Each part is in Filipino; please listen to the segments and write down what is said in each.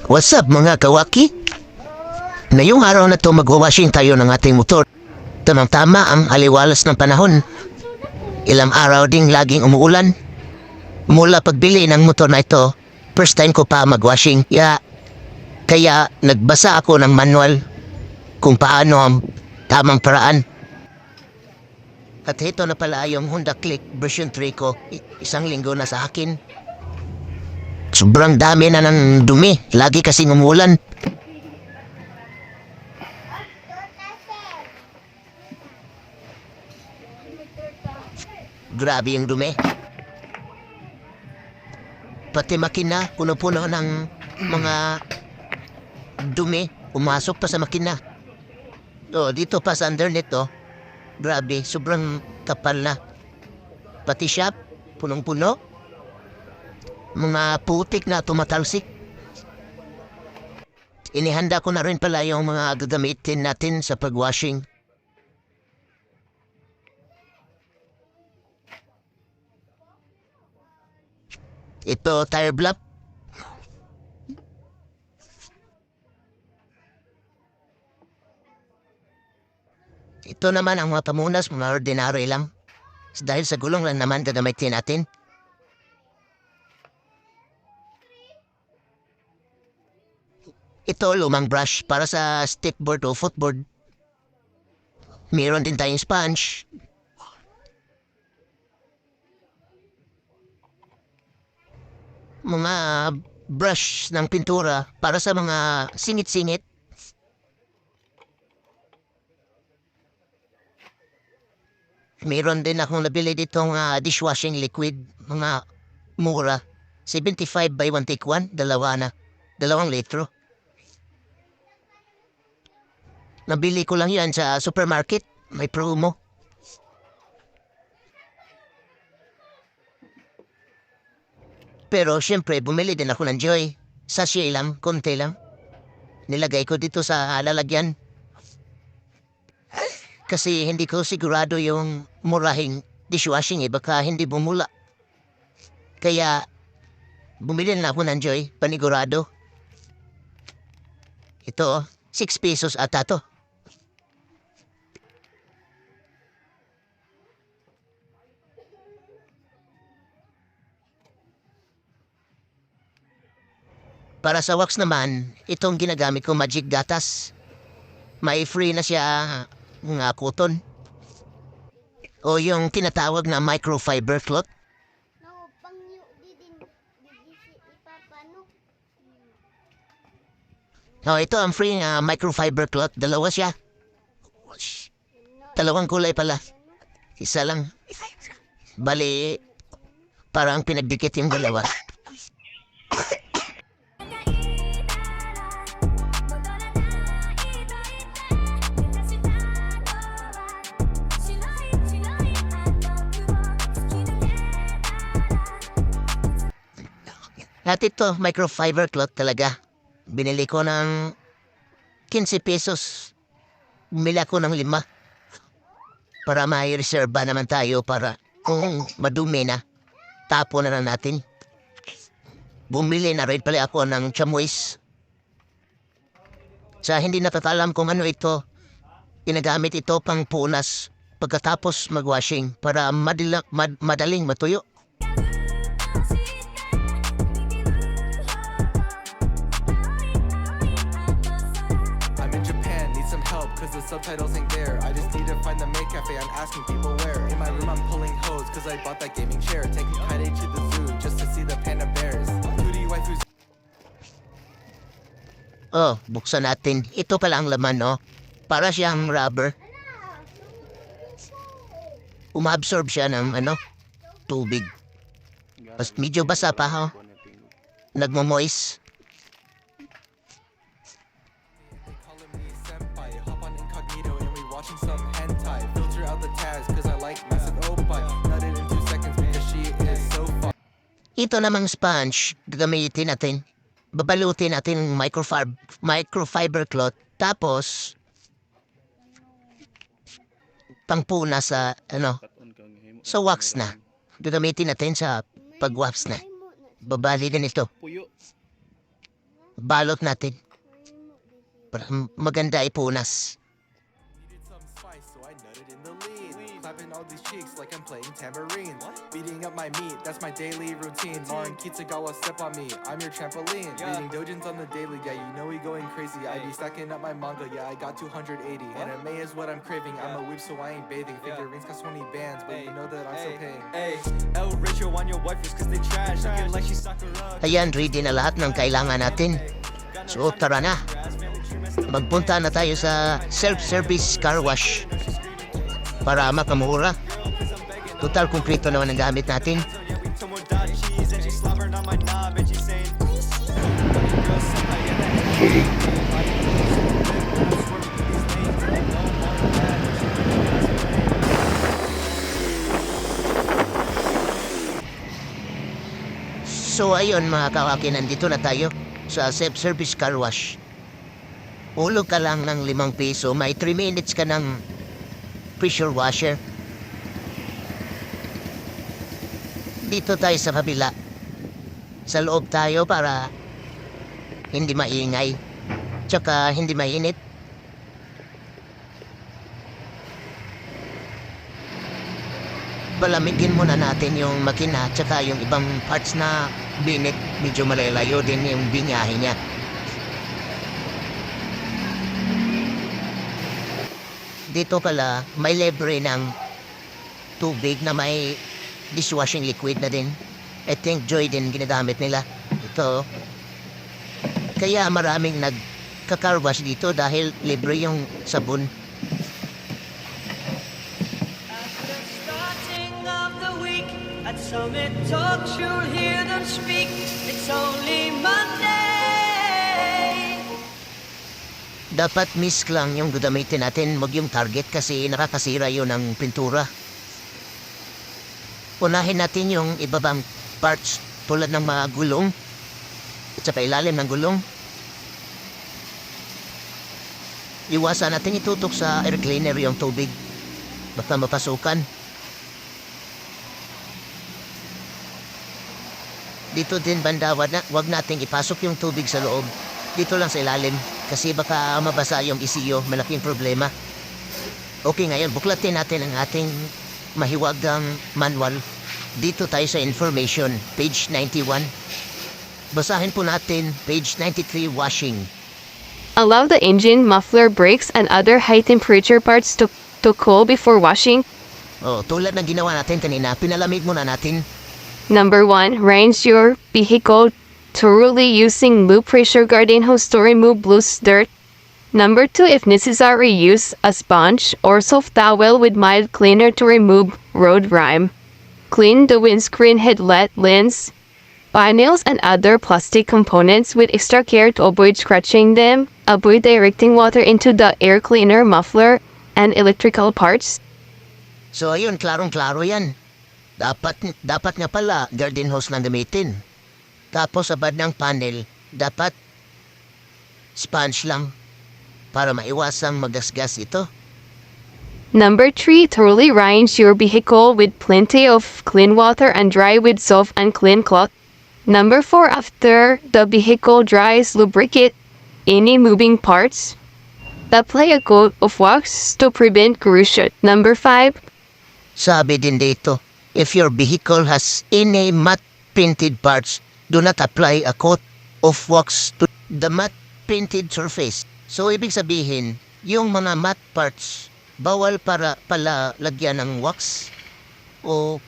What's up mga kawaki? Ngayong araw na to magwawashing tayo ng ating motor. Tamang-tama ang aliwalas ng panahon. Ilang araw ding laging umuulan. Mula pagbili ng motor na ito, first time ko pa magwashing. Kaya nagbasa ako ng manual kung paano ang tamang paraan. At ito na pala yung Honda Click version 3 ko. Isang linggo na sa akin. Sobrang dami na ng dumi. Lagi kasing umulan. Grabe yung dumi. Pati makina, puno-puno ng mga dumi. Umasok pa sa makina. Dito pa sa under nito. Grabe, sobrang kapal na. Pati shop, punong-puno. Mga putik na tumatalsik. Inihanda ko na rin pala yung mga gagamitin natin sa pagwashing. Ito, tire block. Ito naman ang mga pamunas, mga ordinary lang. Dahil sa gulong lang naman gagamitin natin. Ito, lumang brush para sa stickboard o footboard. Meron din tayong sponge. Mga brush ng pintura para sa mga singit-singit. Meron din akong nabili ditong dishwashing liquid. Mga mura. 75 by 1 dalawa na. 2 litro. Nabili ko lang yan sa supermarket. May promo. Pero syempre, bumili din ako ng Joy. Sachet lang, konti lang. Nilagay ko dito sa lalagyan. Kasi hindi ko sigurado yung murahing dishwashing baka hindi bumula. Kaya, bumili na ako ng Joy, panigurado. Ito, 6 pesos ata to. Para sa wax naman, itong ginagamit ko Magic Gatas. May free na siya nga cotton. O yung tinatawag na microfiber cloth. Ito ang free microfiber cloth. Dalawa siya. 2 kulay pala. Isa lang. Bali, parang pinagdikit yung dalawa. At ito, microfiber cloth talaga. Binili ko ng 15 pesos. Bumili ako ng 5. Para may reserva naman tayo para kung madumi na, tapo na lang natin. Bumili na rin pala ako ng chamois. Sa hindi natatalam kung ano ito, ginagamit ito pang punas pagkatapos magwashing para madaling matuyo. Cause the subtitles ain't there. I just need to find the maid cafe. I'm asking people where. In my room I'm pulling hose cause I bought that gaming chair. Taking Kaide to the zoo just to see the panda bears. Cootie waifu's. Buksan natin. Ito pala ang laman, no? Para siyang rubber. Umabsorb siya ng, tubig. Medyo basa pa, ho? Nagmo-moist. Some hentai, filter out the tags cause I like massive opie. Nutted in 2 seconds because she is so far. Ito namang sponge, gagamitin natin. Babalutin natin ng microfiber cloth. Tapos, pangpuna sa, sa wax na. Gagamitin natin sa pag-wax na. Babali din ito. balot natin. Para maganda ipunas. Needed some spice, so I nutted in the lean. Clapping all these cheeks like I'm playing tambourine. Beating up my meat, that's my daily routine. Marin Kitagawa, step on me, I'm your trampoline. Reading dojins on the daily, yeah, you know we going crazy. I be stacking up my manga, yeah, I got 280. Anime is what I'm craving, I'm a weeb, so I ain't bathing. Figurines cost 20 bands, but you know that I'm still paying. Hey, El Richo on your wipers cause they trash. Looking like she Sakura. Ayan, ready na lahat ng kailangan natin. So tara na. Magpunta na tayo sa self-service car wash para makamura. Total kumpleto naman ang gamit natin. Tomodachis and she slobbering on my knob and she saying, girl, somebody in that So ayun mga kawaki, nandito na tayo sa self-service car wash. Ulog ka lang ng 5 piso, may 3 minutes ka ng pressure washer. Dito tayo sa kabila. Sa loob tayo para hindi maingay. Tsaka hindi mainit. Palamigin muna natin yung makina tsaka yung ibang parts na binit. Medyo malalayo din yung binyahe niya. Dito pala may libre ng tubig na may dishwashing liquid na din. I think Joy din ginagamit nila. Ito. Kaya maraming nagka-carwash dito dahil libre yung sabon. After starting of the week at Summit Talks, you'll hear them speak. It's only Monday. Dapat misk lang yung gagamitin natin, wag yung target kasi nakakasira yun ng pintura. Unahin natin yung ibabang parts tulad ng mga gulong at sa ilalim ng gulong. Iwasan natin itutok sa air cleaner yung tubig. Baka mapasukan. Dito din banda, wag nating ipasok yung tubig sa loob. Dito lang sa ilalim kasi baka mabasa yung ECU, malaking problema. Okay, ngayon buklatin natin ang ating mahiwagang manual. Dito tayo sa information, page 91. Basahin po natin, page 93, washing. Allow the engine, muffler, brakes, and other high-temperature parts to cool before washing. Oh, tulad ng ginawa natin kanina, pinalamig muna natin. Number 1. Rinse your vehicle thoroughly using low pressure garden hose to remove loose dirt. Number 2. If necessary, use a sponge or soft towel with mild cleaner to remove road grime. Clean the windscreen, headlight, lens, vinyls, and other plastic components with extra care to avoid scratching them. Avoid directing water into the air cleaner, muffler, and electrical parts. So ayun, klarong-klaro yan. Dapat nga pala garden hose lang gamitin. Tapos sa bad ng panel, dapat sponge lang para maiwasang magasgas ito. Number 3. Thoroughly rinse your vehicle with plenty of clean water and dry with soft and clean cloth. Number 4. After the vehicle dries, lubricate any moving parts. Apply a coat of wax to prevent corrosion. Number 5. Sabi din dito, if your vehicle has any matte painted parts, do not apply a coat of wax to the matte painted surface. So ibig sabihin, yung mga matte parts, bawal para pala lagyan ng wax o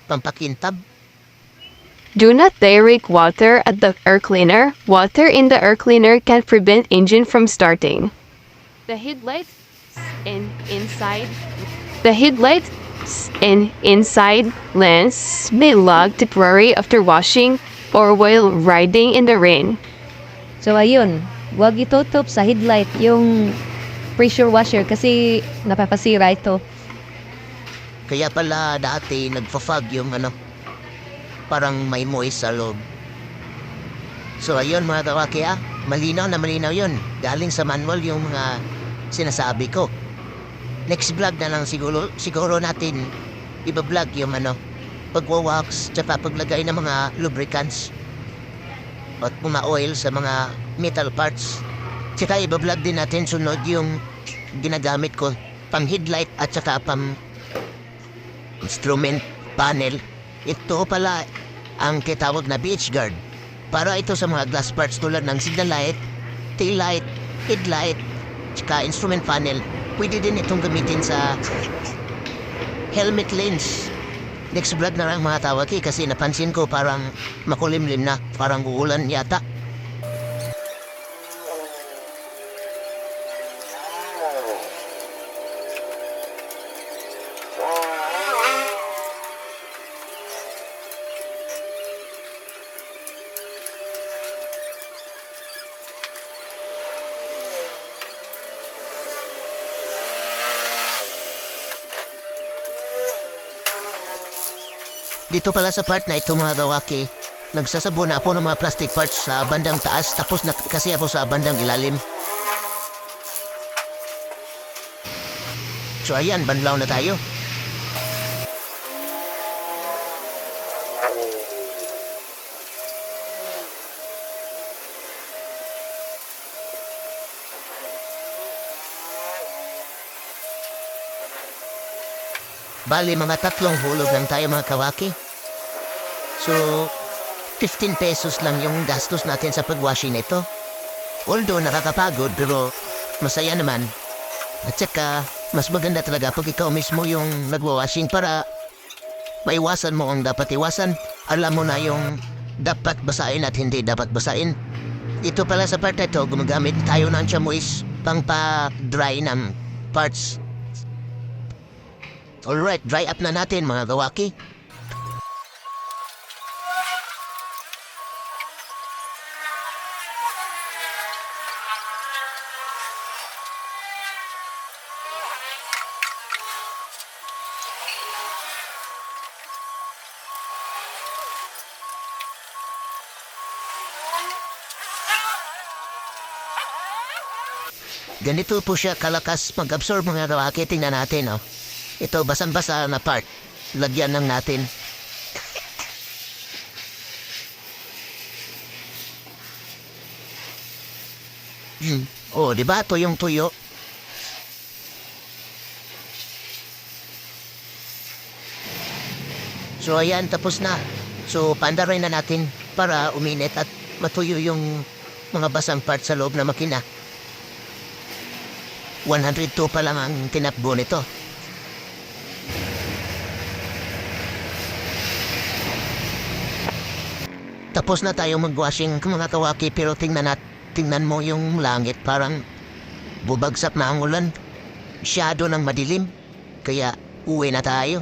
pampakintab. Do not direct water at the air cleaner. Water in the air cleaner can prevent engine from starting. The headlights and inside lens may log temporarily after washing or while riding in the rain. So ayun, wag itutop sa headlight yung pressure washer kasi napapasira ito. Kaya pala dati nagfa-fog yung parang may moist sa loob. So ayun mga kawaki, malinaw na malinaw yun. Galing sa manual yung mga sinasabi ko. Next vlog na lang siguro natin iba-vlog yung pagwawax tsaka paglagay ng mga lubricants. at puma-oil sa mga metal parts. Tsaka ibablog din natin sunod yung ginagamit ko pang headlight at saka pang instrument panel. Ito pala ang kitawag na beach guard. Para ito sa mga glass parts tulad ng signal light, tail light, headlight, tsaka instrument panel. Pwede din itong gamitin sa helmet lens. Next vlog na lang mga tawag kasi napansin ko parang makulimlim na, parang uulan yata. Dito pala sa part na ito mga kawaki, nagsasabon na ako ng mga plastic parts sa bandang taas tapos kasi ako sa bandang ilalim. So ayan, banlaw na tayo. Bali, mga 3 hulog lang tayo mga kawaki. So, 15 pesos lang yung gastos natin sa pagwashing nito. Although nakakapagod pero masaya naman. At saka, mas maganda talaga pag ikaw mismo yung nagwawashing para maiwasan mo ang dapat iwasan. Alam mo na yung dapat basahin at hindi dapat basahin. Dito pala sa part na ito, gumagamit tayo ng chamois pang pa-dry ng parts. Alright, dry up na natin mga kawaki. Ganito po siya kalakas mag-absorb mga kawaki. Tingnan natin, oh. Ito, basang-basa na part. Lagyan lang natin. Oh, di ba? Tuyong-tuyo. So, ayan, tapos na. So, pandaray na natin para uminit at matuyo yung mga basang part sa loob na makina. 102 pa lang ang tinakbo nito. Tapos na tayo mag-washing mga kawaki pero tingnan mo yung langit parang bubagsak na ang ulan. Masyado ng madilim. Kaya uwi na tayo.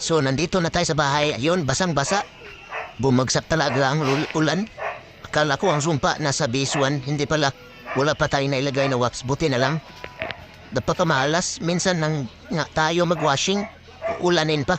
So nandito na tayo sa bahay. Ayun, basang-basa. Bumagsak talaga ang ulan. Akala ko ang sumpa nasa base 1. Hindi pala. Wala pa tayo nailagay na wax. Buti na lang. Dapat kamalas, minsan nang nga tayo mag-washing, ulanin pa.